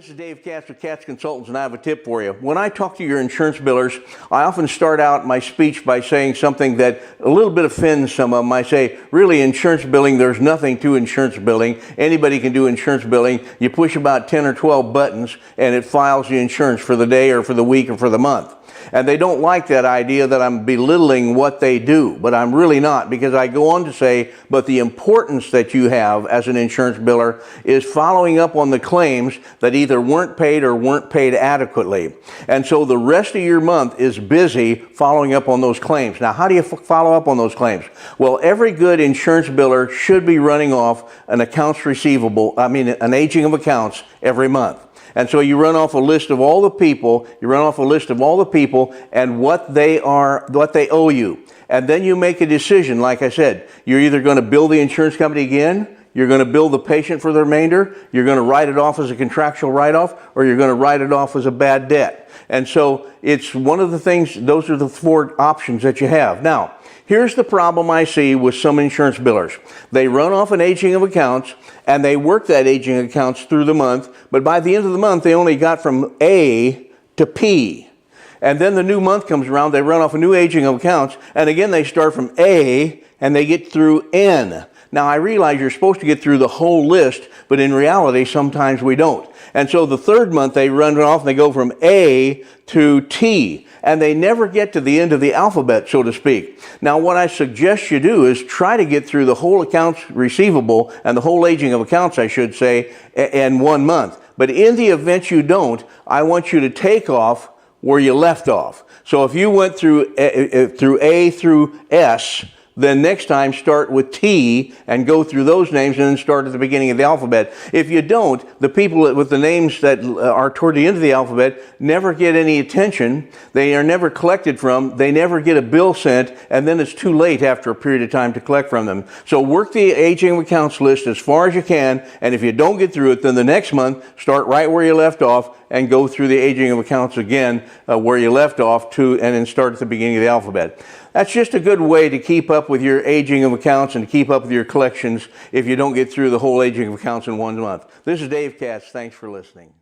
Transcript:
This is Dave Katz with Katz Consultants, and I have a tip for you. When I talk to your insurance billers, I often start out my speech by saying something that a little bit offends some of them. I say, really, insurance billing, there's nothing to insurance billing. Anybody can do insurance billing. You push about 10 or 12 buttons, and it files the insurance for the day or for the week or for the month. And they don't like that idea that I'm belittling what they do, but I'm really not, because I go on to say, but the importance that you have as an insurance biller is following up on the claims that either weren't paid or weren't paid adequately. And so the rest of your month is busy following up on those claims. Now, how do you follow up on those claims? Well, every good insurance biller should be running off an accounts receivable, an aging of accounts every month. And so you run off a list of all the people, and what they owe you. And then you make a decision. Like I said, you're either going to bill the insurance company again, you're going to bill the patient for the remainder, you're going to write it off as a contractual write-off, or you're going to write it off as a bad debt. And so it's one of the things, those are the four options that you have. Now, here's the problem I see with some insurance billers. They run off an aging of accounts, and they work that aging accounts through the month, but by the end of the month, they only got from A to P. And then the new month comes around, they run off a new aging of accounts, and again they start from A, and they get through N. Now, I realize you're supposed to get through the whole list, but in reality, sometimes we don't. And so the third month, they run it off, and they go from A to T, and they never get to the end of the alphabet, so to speak. Now, what I suggest you do is try to get through the whole accounts receivable, and the whole aging of accounts, I should say, in 1 month. But in the event you don't, I want you to take off where you left off. So if you went through A through S, then next time start with T and go through those names and then start at the beginning of the alphabet. If you don't, the people with the names that are toward the end of the alphabet never get any attention. They are never collected from. They never get a bill sent, and then it's too late after a period of time to collect from them. So work the aging accounts list as far as you can, and if you don't get through it, then the next month start right where you left off and go through the aging of accounts again where you left off and then start at the beginning of the alphabet. That's just a good way to keep up with your aging of accounts and to keep up with your collections if you don't get through the whole aging of accounts in 1 month. This is Dave Katz. Thanks for listening.